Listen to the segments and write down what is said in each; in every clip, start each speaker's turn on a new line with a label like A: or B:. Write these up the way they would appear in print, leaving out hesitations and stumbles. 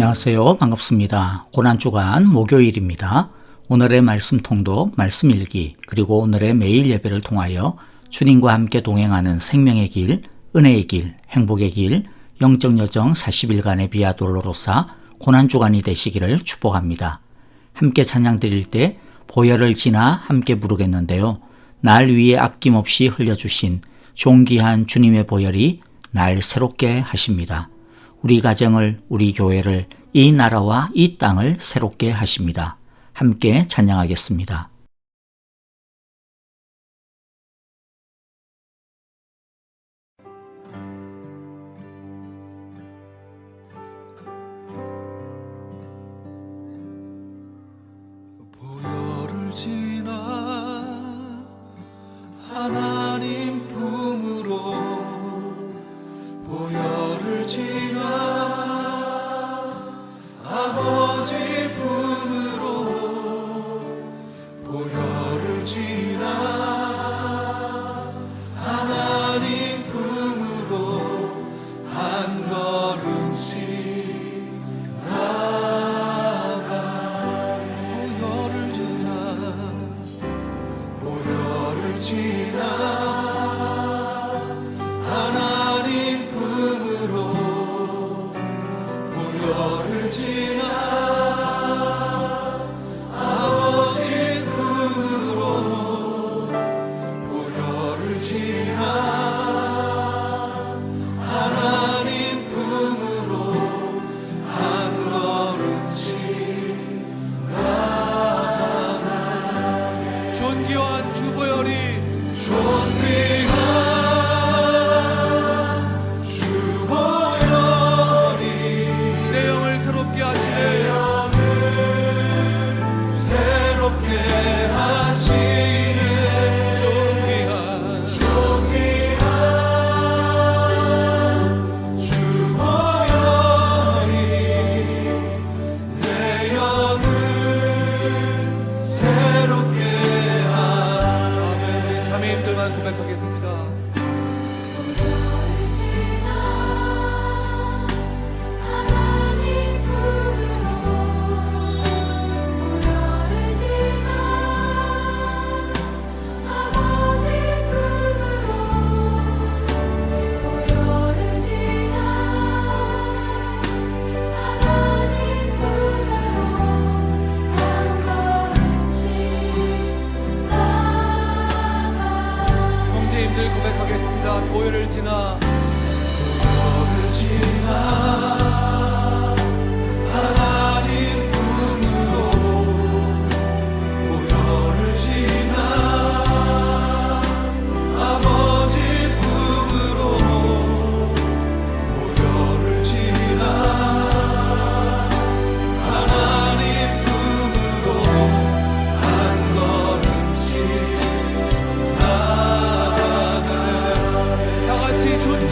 A: 안녕하세요. 반갑습니다. 고난주간 목요일입니다. 오늘의 말씀 통독, 말씀 일기, 그리고 오늘의 매일 예배를 통하여 주님과 함께 동행하는 생명의 길, 은혜의 길, 행복의 길, 영적 여정 40일간의 비아 돌로로사 고난주간이 되시기를 축복합니다. 함께 찬양 드릴 때 보혈을 지나 함께 부르겠는데요. 날 위에 아낌없이 흘려주신 존귀한 주님의 보혈이 날 새롭게 하십니다. 우리 가정을, 우리 교회를, 이 나라와 이 땅을 새롭게 하십니다. 함께 찬양하겠습니다.
B: 보혈을 지나 하나님 품으로 보혈을 지나 아버지 품으로 보혈을 지나 하나님 품으로 한 걸음씩 나아가 보혈을 지나 하나님 품으로 보혈을 지나 아버지 품으로 보혈을 지나 하나님 품으로 한 걸음씩 나아가네. 존귀한 주보혈이 존귀한 고백하겠습니다. 고백하겠습니다. 보혈을 지나 하나님 품으로 보혈을 지나 아버지 품으로 보혈을 지나 하나님 품으로 한 걸음씩 존귀한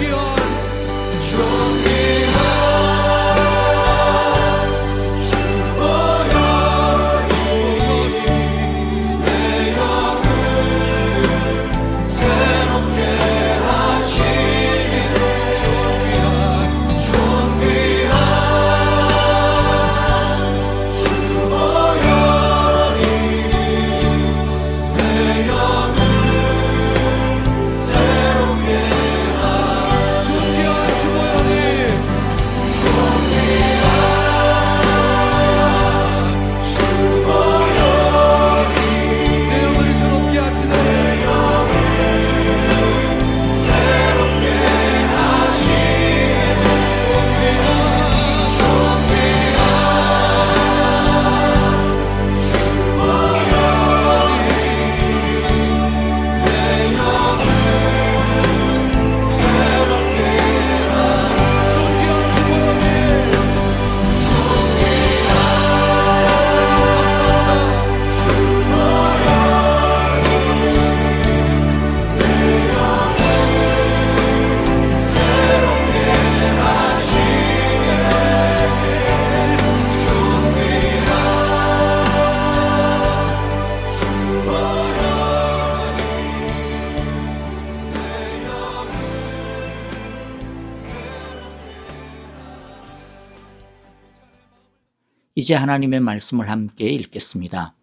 A: 이제 하나님의 말씀을 함께 읽겠습니다.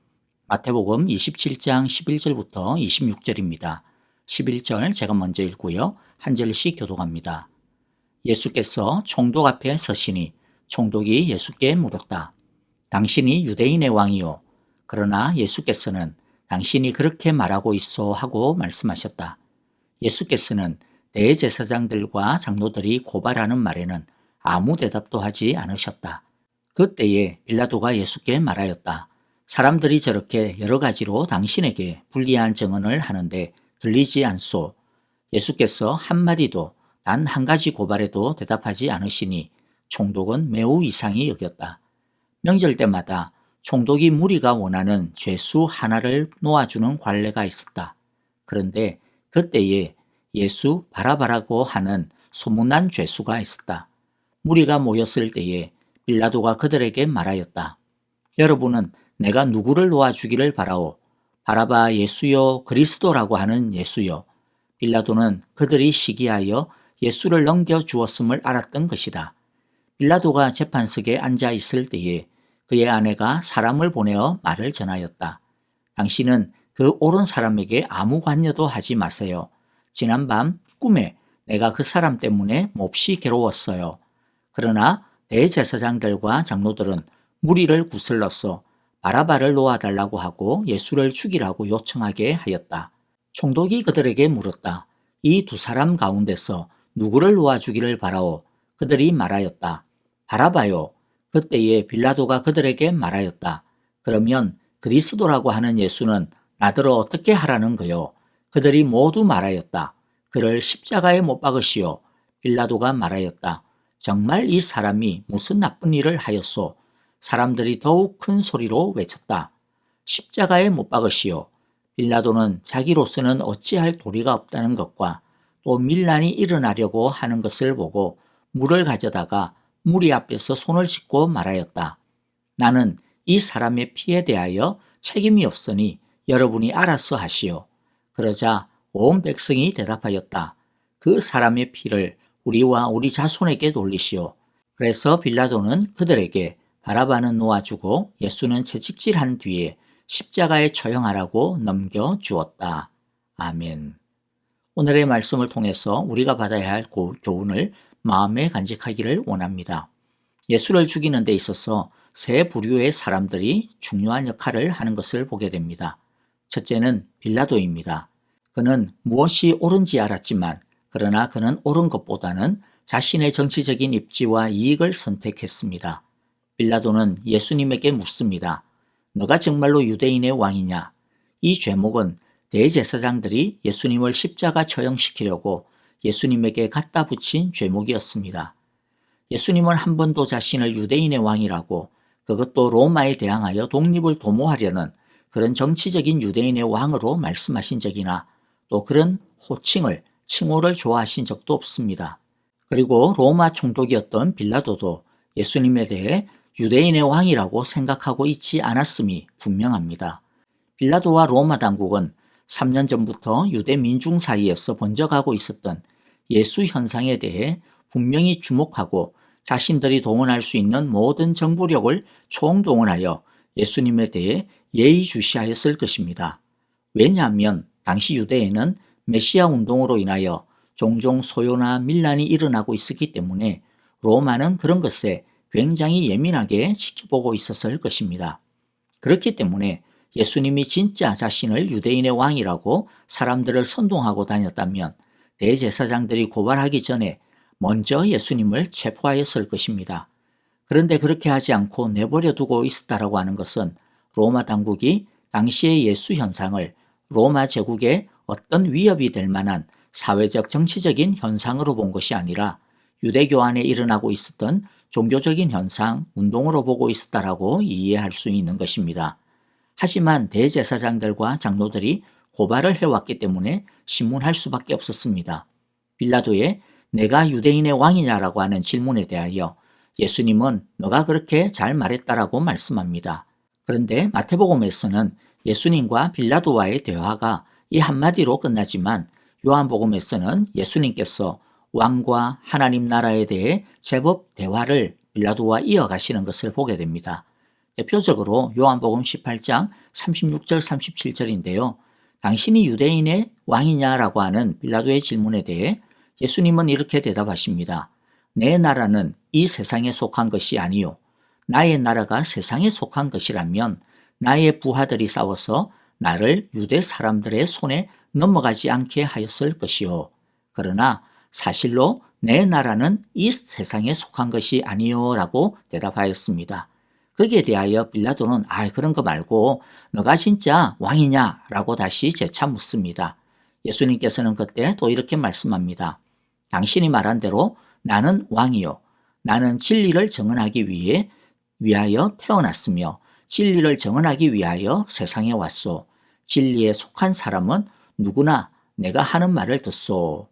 A: 마태복음 27장 11절부터 26절입니다. 11절 제가 먼저 읽고요. 한 절씩 교독합니다. 예수께서 총독 앞에 서시니 총독이 예수께 물었다. 당신이 유대인의 왕이요. 그러나 예수께서는 당신이 그렇게 말하고 있어 하고 말씀하셨다. 예수께서는 대제사장들과 장로들이 고발하는 말에는 아무 대답도 하지 않으셨다. 그때에 빌라도가 예수께 말하였다. 사람들이 저렇게 여러 가지로 당신에게 불리한 증언을 하는데 들리지 않소. 예수께서 한마디도 단 한 가지 고발에도 대답하지 않으시니 총독은 매우 이상히 여겼다. 명절 때마다 총독이 무리가 원하는 죄수 하나를 놓아주는 관례가 있었다. 그런데 그때에 예수 바라바라고 하는 소문난 죄수가 있었다. 무리가 모였을 때에 빌라도가 그들에게 말하였다. 여러분은 내가 누구를 놓아주기를 바라오? 바라바 예수요 그리스도라고 하는 예수요. 빌라도는 그들이 시기하여 예수를 넘겨주었음을 알았던 것이다. 빌라도가 재판석에 앉아 있을 때에 그의 아내가 사람을 보내어 말을 전하였다. 당신은 그 옳은 사람에게 아무 관여도 하지 마세요. 지난밤 꿈에 내가 그 사람 때문에 몹시 괴로웠어요. 그러나 대제사장들과 장로들은 무리를 구슬러서 바라바를 놓아달라고 하고 예수를 죽이라고 요청하게 하였다. 총독이 그들에게 물었다. 이 두 사람 가운데서 누구를 놓아주기를 바라오? 그들이 말하였다. 바라바요. 그때에 빌라도가 그들에게 말하였다. 그러면 그리스도라고 하는 예수는 나더러 어떻게 하라는 거요? 그들이 모두 말하였다. 그를 십자가에 못 박으시오. 빌라도가 말하였다. 정말 이 사람이 무슨 나쁜 일을 하였소? 사람들이 더욱 큰 소리로 외쳤다. 십자가에 못 박으시오. 빌라도는 자기로서는 어찌할 도리가 없다는 것과 또 밀란이 일어나려고 하는 것을 보고 물을 가져다가 무리 앞에서 손을 씻고 말하였다. 나는 이 사람의 피에 대하여 책임이 없으니 여러분이 알아서 하시오. 그러자 온 백성이 대답하였다. 그 사람의 피를 우리와 우리 자손에게 돌리시오. 그래서 빌라도는 그들에게 바라바는 놓아주고 예수는 채찍질한 뒤에 십자가에 처형하라고 넘겨주었다. 아멘. 오늘의 말씀을 통해서 우리가 받아야 할 교훈을 마음에 간직하기를 원합니다. 예수를 죽이는 데 있어서 세 부류의 사람들이 중요한 역할을 하는 것을 보게 됩니다. 첫째는 빌라도입니다. 그는 무엇이 옳은지 알았지만 그러나 그는 옳은 것보다는 자신의 정치적인 입지와 이익을 선택했습니다. 빌라도는 예수님에게 묻습니다. 너가 정말로 유대인의 왕이냐? 이 죄목은 대제사장들이 예수님을 십자가 처형시키려고 예수님에게 갖다 붙인 죄목이었습니다. 예수님은 한 번도 자신을 유대인의 왕이라고 그것도 로마에 대항하여 독립을 도모하려는 그런 정치적인 유대인의 왕으로 말씀하신 적이나 또 그런 칭호를 좋아하신 적도 없습니다. 그리고 로마 총독이었던 빌라도도 예수님에 대해 유대인의 왕이라고 생각하고 있지 않았음이 분명합니다. 빌라도와 로마 당국은 3년 전부터 유대 민중 사이에서 번져가고 있었던 예수 현상에 대해 분명히 주목하고 자신들이 동원할 수 있는 모든 정보력을 총동원하여 예수님에 대해 예의주시하였을 것입니다. 왜냐하면 당시 유대에는 메시아 운동으로 인하여 종종 소요나 밀란이 일어나고 있었기 때문에 로마는 그런 것에 굉장히 예민하게 지켜보고 있었을 것입니다. 그렇기 때문에 예수님이 진짜 자신을 유대인의 왕이라고 사람들을 선동하고 다녔다면 대제사장들이 고발하기 전에 먼저 예수님을 체포하였을 것입니다. 그런데 그렇게 하지 않고 내버려 두고 있었다라고 하는 것은 로마 당국이 당시의 예수 현상을 로마 제국에 어떤 위협이 될 만한 사회적 정치적인 현상으로 본 것이 아니라 유대교 안에 일어나고 있었던 종교적인 현상, 운동으로 보고 있었다라고 이해할 수 있는 것입니다. 하지만 대제사장들과 장로들이 고발을 해왔기 때문에 신문할 수밖에 없었습니다. 빌라도의 내가 유대인의 왕이냐라고 하는 질문에 대하여 예수님은 너가 그렇게 잘 말했다라고 말씀합니다. 그런데 마태복음에서는 예수님과 빌라도와의 대화가 이 한마디로 끝나지만 요한복음에서는 예수님께서 왕과 하나님 나라에 대해 제법 대화를 빌라도와 이어가시는 것을 보게 됩니다. 대표적으로 요한복음 18장 36절 37절인데요. 당신이 유대인의 왕이냐라고 하는 빌라도의 질문에 대해 예수님은 이렇게 대답하십니다. 내 나라는 이 세상에 속한 것이 아니요. 나의 나라가 세상에 속한 것이라면 나의 부하들이 싸워서 나를 유대 사람들의 손에 넘어가지 않게 하였을 것이요. 그러나 사실로 내 나라는 이 세상에 속한 것이 아니요 라고 대답하였습니다. 거기에 대하여 빌라도는 그런 거 말고 너가 진짜 왕이냐 라고 다시 재차 묻습니다. 예수님께서는 그때 또 이렇게 말씀합니다. 당신이 말한 대로 나는 왕이요. 나는 진리를 정언하기 위하여 태어났으며 진리를 정언하기 위하여 세상에 왔소. 진리에 속한 사람은 누구나 내가 하는 말을 듣소.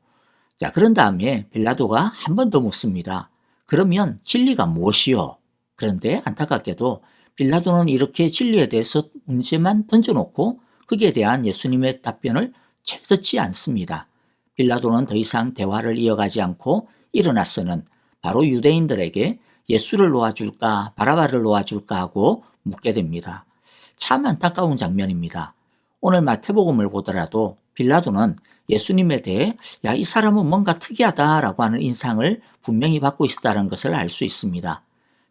A: 자, 그런 다음에 빌라도가 한 번 더 묻습니다. 그러면 진리가 무엇이요? 그런데 안타깝게도 빌라도는 이렇게 진리에 대해서 문제만 던져놓고 거기에 대한 예수님의 답변을 채 듣지 않습니다. 빌라도는 더 이상 대화를 이어가지 않고 일어나서는 바로 유대인들에게 예수를 놓아줄까 바라바를 놓아줄까 하고 묻게 됩니다. 참 안타까운 장면입니다. 오늘 마태복음을 보더라도 빌라도는 예수님에 대해 이 사람은 뭔가 특이하다라고 하는 인상을 분명히 받고 있다는 것을 알 수 있습니다.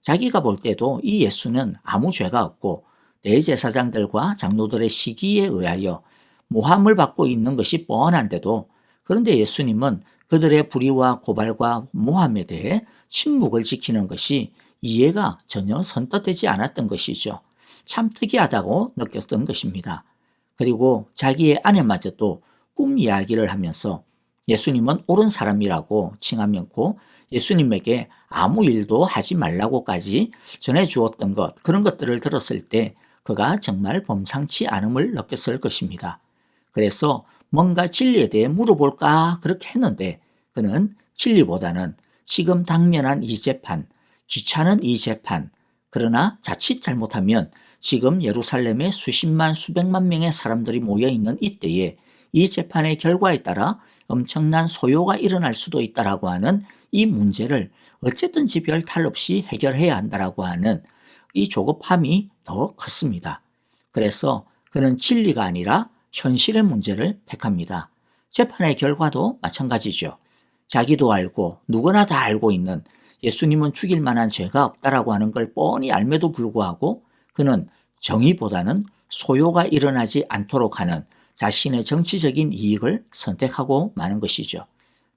A: 자기가 볼 때도 이 예수는 아무 죄가 없고 대제사장들과 장로들의 시기에 의하여 모함을 받고 있는 것이 뻔한데도 그런데 예수님은 그들의 불의와 고발과 모함에 대해 침묵을 지키는 것이 이해가 전혀 선뜻되지 않았던 것이죠. 참 특이하다고 느꼈던 것입니다. 그리고 자기의 아내마저도 꿈 이야기를 하면서 예수님은 옳은 사람이라고 칭하면고 예수님에게 아무 일도 하지 말라고까지 전해주었던 것, 그런 것들을 들었을 때 그가 정말 범상치 않음을 느꼈을 것입니다. 그래서 뭔가 진리에 대해 물어볼까 그렇게 했는데 그는 진리보다는 지금 당면한 이 재판, 귀찮은 이 재판, 그러나 자칫 잘못하면 지금 예루살렘에 수십만 수백만 명의 사람들이 모여있는 이때에 이 재판의 결과에 따라 엄청난 소요가 일어날 수도 있다라고 하는 이 문제를 어쨌든지 별 탈 없이 해결해야 한다라고 하는 이 조급함이 더 컸습니다. 그래서 그는 진리가 아니라 현실의 문제를 택합니다. 재판의 결과도 마찬가지죠. 자기도 알고 누구나 다 알고 있는 예수님은 죽일 만한 죄가 없다라고 하는 걸 뻔히 알매도 불구하고 그는 정의보다는 소요가 일어나지 않도록 하는 자신의 정치적인 이익을 선택하고 마는 것이죠.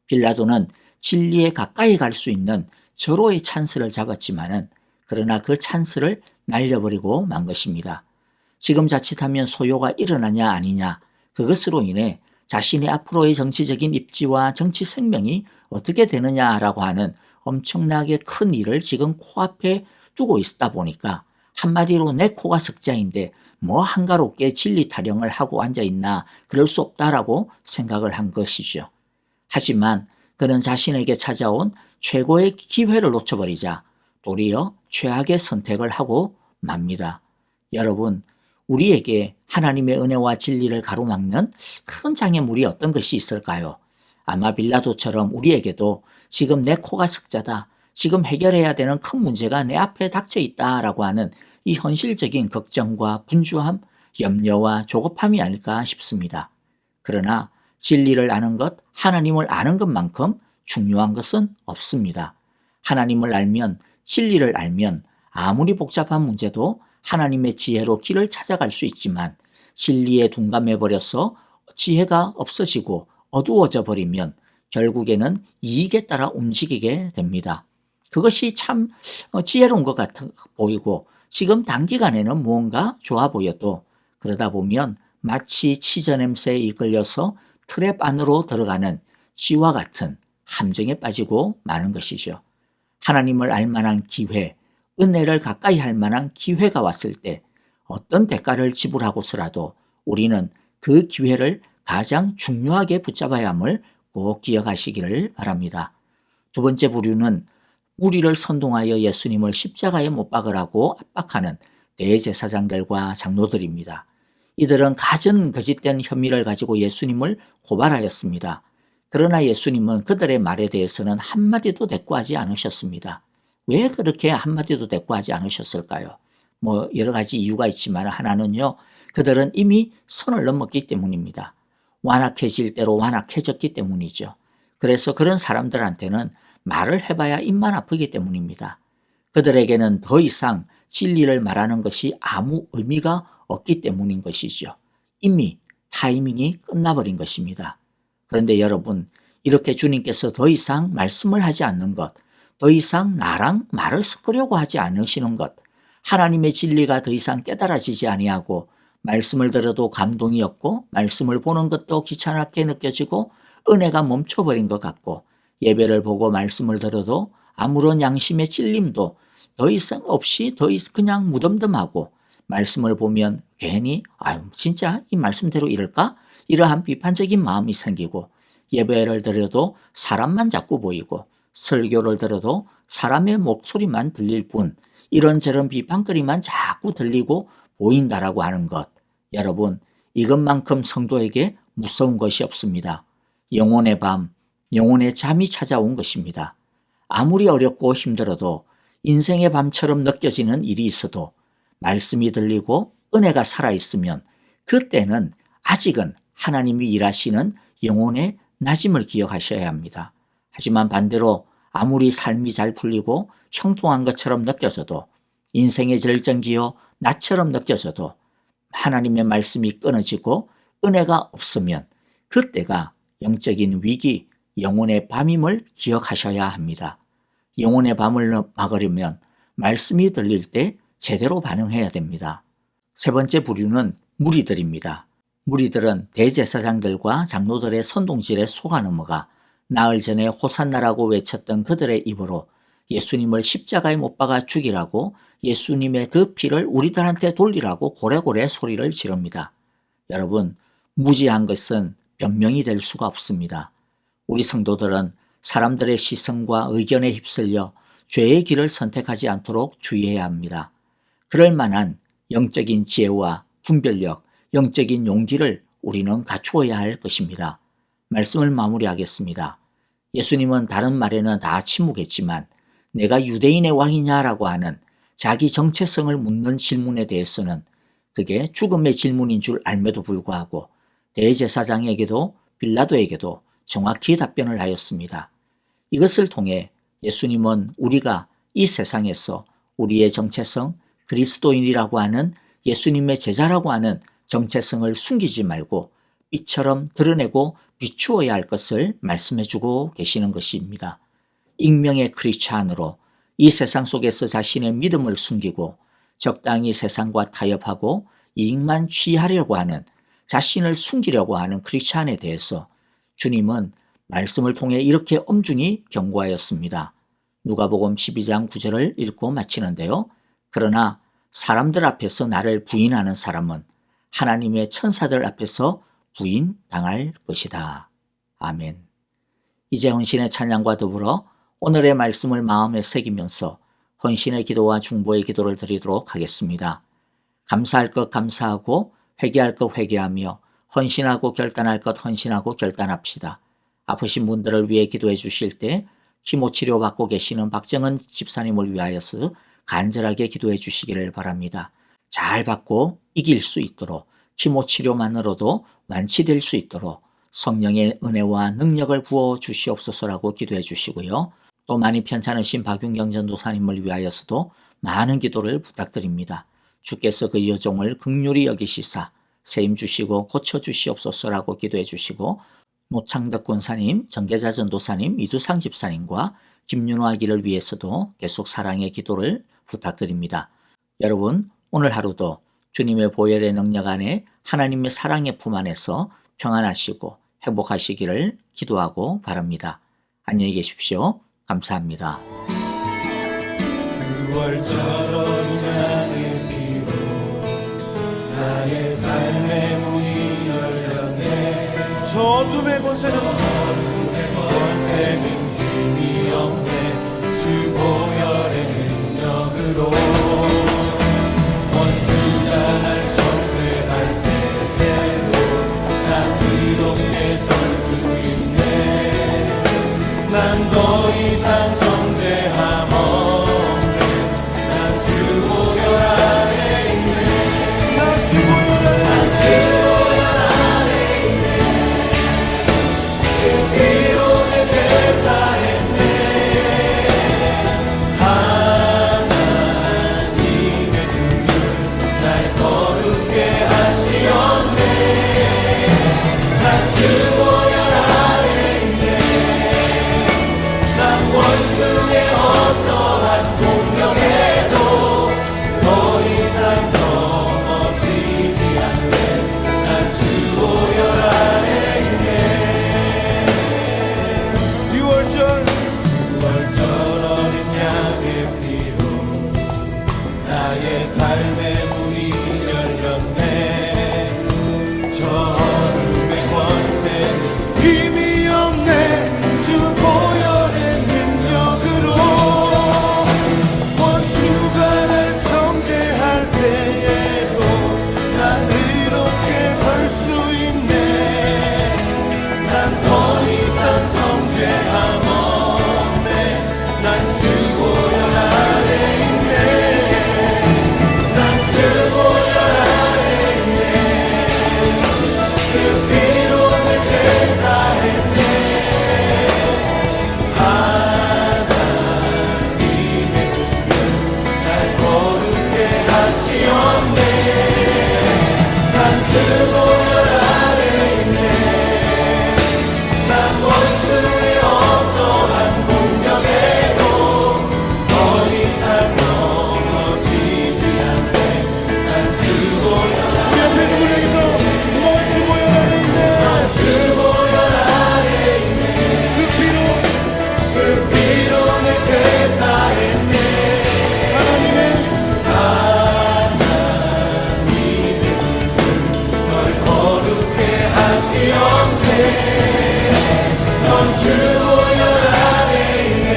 A: 빌라도는 진리에 가까이 갈 수 있는 절호의 찬스를 잡았지만은 그러나 그 찬스를 날려버리고 만 것입니다. 지금 자칫하면 소요가 일어나냐 아니냐 그것으로 인해 자신의 앞으로의 정치적인 입지와 정치 생명이 어떻게 되느냐라고 하는 엄청나게 큰 일을 지금 코앞에 두고 있다 보니까 한마디로 내 코가 석자인데 뭐 한가롭게 진리 타령을 하고 앉아있나 그럴 수 없다라고 생각을 한 것이죠. 하지만 그는 자신에게 찾아온 최고의 기회를 놓쳐버리자 도리어 최악의 선택을 하고 맙니다. 여러분, 우리에게 하나님의 은혜와 진리를 가로막는 큰 장애물이 어떤 것이 있을까요? 아마 빌라도처럼 우리에게도 지금 내 코가 석자다. 지금 해결해야 되는 큰 문제가 내 앞에 닥쳐 있다라고 하는 이 현실적인 걱정과 분주함, 염려와 조급함이 아닐까 싶습니다. 그러나 진리를 아는 것, 하나님을 아는 것만큼 중요한 것은 없습니다. 하나님을 알면, 진리를 알면 아무리 복잡한 문제도 하나님의 지혜로 길을 찾아갈 수 있지만 진리에 둔감해버려서 지혜가 없어지고 어두워져 버리면 결국에는 이익에 따라 움직이게 됩니다. 그것이 참 지혜로운 것 같아 보이고 지금 단기간에는 무언가 좋아 보여도 그러다 보면 마치 치저 냄새에 이끌려서 트랩 안으로 들어가는 쥐와 같은 함정에 빠지고 마는 것이죠. 하나님을 알 만한 기회, 은혜를 가까이 할 만한 기회가 왔을 때 어떤 대가를 지불하고서라도 우리는 그 기회를 가장 중요하게 붙잡아야 함을 꼭 기억하시기를 바랍니다. 두 번째 부류는 우리를 선동하여 예수님을 십자가에 못 박으라고 압박하는 대제사장들과 장로들입니다. 이들은 가진 거짓된 혐의를 가지고 예수님을 고발하였습니다. 그러나 예수님은 그들의 말에 대해서는 한마디도 대꾸하지 않으셨습니다. 왜 그렇게 한마디도 대꾸하지 않으셨을까요? 뭐 여러 가지 이유가 있지만 하나는요, 그들은 이미 선을 넘었기 때문입니다. 완악해질 대로 완악해졌기 때문이죠. 그래서 그런 사람들한테는 말을 해봐야 입만 아프기 때문입니다. 그들에게는 더 이상 진리를 말하는 것이 아무 의미가 없기 때문인 것이죠. 이미 타이밍이 끝나버린 것입니다. 그런데 여러분, 이렇게 주님께서 더 이상 말씀을 하지 않는 것, 더 이상 나랑 말을 섞으려고 하지 않으시는 것, 하나님의 진리가 더 이상 깨달아지지 아니하고 말씀을 들어도 감동이 없고 말씀을 보는 것도 귀찮게 느껴지고 은혜가 멈춰버린 것 같고 예배를 보고 말씀을 들어도 아무런 양심의 찔림도 더 이상 없이 그냥 무덤덤하고 말씀을 보면 괜히 진짜 이 말씀대로 이럴까? 이러한 비판적인 마음이 생기고 예배를 들어도 사람만 자꾸 보이고 설교를 들어도 사람의 목소리만 들릴 뿐 이런저런 비판거리만 자꾸 들리고 보인다라고 하는 것. 여러분, 이것만큼 성도에게 무서운 것이 없습니다. 영혼의 밤, 영혼의 잠이 찾아온 것입니다. 아무리 어렵고 힘들어도 인생의 밤처럼 느껴지는 일이 있어도 말씀이 들리고 은혜가 살아있으면 그때는 아직은 하나님이 일하시는 영혼의 낮음을 기억하셔야 합니다. 하지만 반대로 아무리 삶이 잘 풀리고 형통한 것처럼 느껴져도 인생의 절정기요 낮처럼 느껴져도 하나님의 말씀이 끊어지고 은혜가 없으면 그때가 영적인 위기, 영혼의 밤임을 기억하셔야 합니다. 영혼의 밤을 막으려면 말씀이 들릴 때 제대로 반응해야 됩니다. 세 번째 부류는 무리들입니다. 무리들은 대제사장들과 장로들의 선동질에 속아 넘어가 나흘 전에 호산나라고 외쳤던 그들의 입으로 예수님을 십자가에 못 박아 죽이라고 예수님의 그 피를 우리들한테 돌리라고 고래고래 소리를 지릅니다. 여러분, 무지한 것은 변명이 될 수가 없습니다. 우리 성도들은 사람들의 시선과 의견에 휩쓸려 죄의 길을 선택하지 않도록 주의해야 합니다. 그럴 만한 영적인 지혜와 분별력, 영적인 용기를 우리는 갖추어야 할 것입니다. 말씀을 마무리하겠습니다. 예수님은 다른 말에는 다 침묵했지만 내가 유대인의 왕이냐라고 하는 자기 정체성을 묻는 질문에 대해서는 그게 죽음의 질문인 줄 알매도 불구하고 대제사장에게도 빌라도에게도 정확히 답변을 하였습니다. 이것을 통해 예수님은 우리가 이 세상에서 우리의 정체성, 그리스도인이라고 하는 예수님의 제자라고 하는 정체성을 숨기지 말고 빛처럼 드러내고 비추어야 할 것을 말씀해주고 계시는 것입니다. 익명의 크리스찬으로 이 세상 속에서 자신의 믿음을 숨기고 적당히 세상과 타협하고 이익만 취하려고 하는 자신을 숨기려고 하는 크리스찬에 대해서 주님은 말씀을 통해 이렇게 엄중히 경고하였습니다. 누가복음 12장 9절을 읽고 마치는데요. 그러나 사람들 앞에서 나를 부인하는 사람은 하나님의 천사들 앞에서 부인당할 것이다. 아멘. 이제 헌신의 찬양과 더불어 오늘의 말씀을 마음에 새기면서 헌신의 기도와 중보의 기도를 드리도록 하겠습니다. 감사할 것 감사하고 회개할 것 회개하며 헌신하고 결단할 것 헌신하고 결단합시다. 아프신 분들을 위해 기도해 주실 때 키모치료 받고 계시는 박정은 집사님을 위하여서 간절하게 기도해 주시기를 바랍니다. 잘 받고 이길 수 있도록 키모치료만으로도 완치될 수 있도록 성령의 은혜와 능력을 부어 주시옵소서라고 기도해 주시고요. 또 많이 편찮으신 박윤경 전도사님을 위하여서도 많은 기도를 부탁드립니다. 주께서 그 여종을 긍휼히 여기시사 세임 주시고 고쳐 주시옵소서라고 기도해 주시고 노창덕 권사님, 정계자 전도사님, 이두상 집사님과 김윤호 아기를 위해서도 계속 사랑의 기도를 부탁드립니다. 여러분, 오늘 하루도 주님의 보혈의 능력 안에 하나님의 사랑의 품 안에서 평안하시고 행복하시기를 기도하고 바랍니다. 안녕히 계십시오. 감사합니다.
B: 월처럼 향의 피로 나의 삶의 문이 열렸네. 저 어둠의 권세는 힘이 없네. 주 보혈의 능력으로 원수가 날 정죄할 때에도 난 의롭게 설 수 있네. 난 더 이상 정죄함 없네. 난 주 보혈 안에 내 문이 열렸네. 저 어둠의 권세는 힘이 없네. 주 보혈의 능력으로 원수가 날 정죄할 때에도 난 의롭게 설 수 있네. 난 더 이상 정죄함 없네. 난 주 보혈 아래 있네. 난 주 보혈 아래 있네. 그 피로 내 죄 사했네. 하나님의 긍휼 날 거룩게 하시옵네. 난 주 보혈 아래 있네. 난 원수의 어떠한 공격에도 더 이상 넘어지지 않네. 난 주 보혈 우리 앞에 있는 분에게서 넌 주 보혈 아래 있네. 난 주 보혈 아래 있네. 그 피로 내 죄 사했네. 하나님의 널 거룩게 하시옵네. 넌 주 보혈 아래 있네.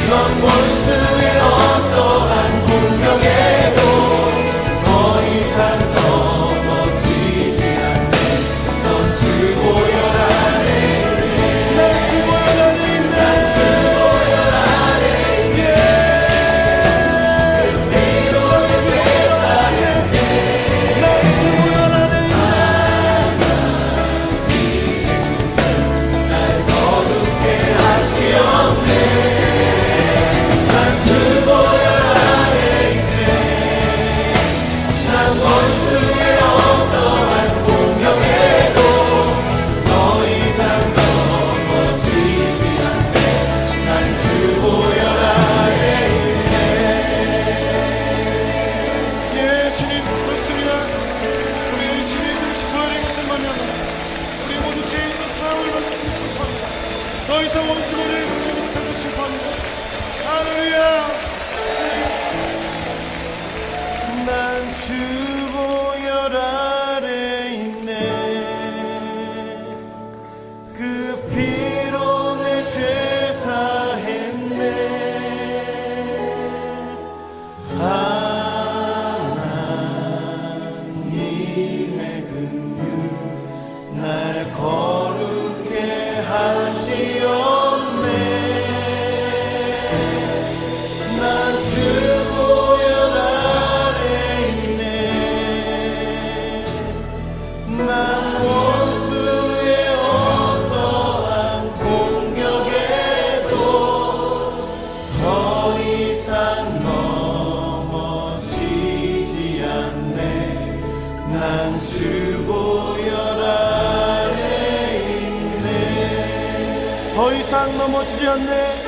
B: 넌 원수의 어떠한 공격에도 더 이상 넘어지지 않네. 넌 주 보혈 아래 있네. 난 주 보혈 아래 있네. 난 주 보혈 아래 있네. 그 피로 내 죄 사했네. 난 주 보혈 아래 있네. 날 거룩게 하시옵네. 난 주 보혈 아래 있네. 난 원수의 어떠한 공격에도 더 이상 넘어지지 않네. 난 주 보혈 아래 있네.
C: 예, 주님, 그렇습니다. 우리 주님을 싶어야 될 것은 뭐냐면 우리 모두 죄에서 사함을 받는 것을 슬퍼합니다. 더 이상 원수를 받지 못한 것을 슬퍼합니다. 할렐루야.
B: 난 주 보혈 아래 있네. 그 피로 내 죄 사했네. 하나님의 긍휼 날 거룩게 하시옵네. 난 주 보혈 아래 있네. 난 원수의 어떠한 공격에도 더 이상 넘어지지 않네. 난 주 보혈 아래 있네. 더 이상 넘어지지 않네.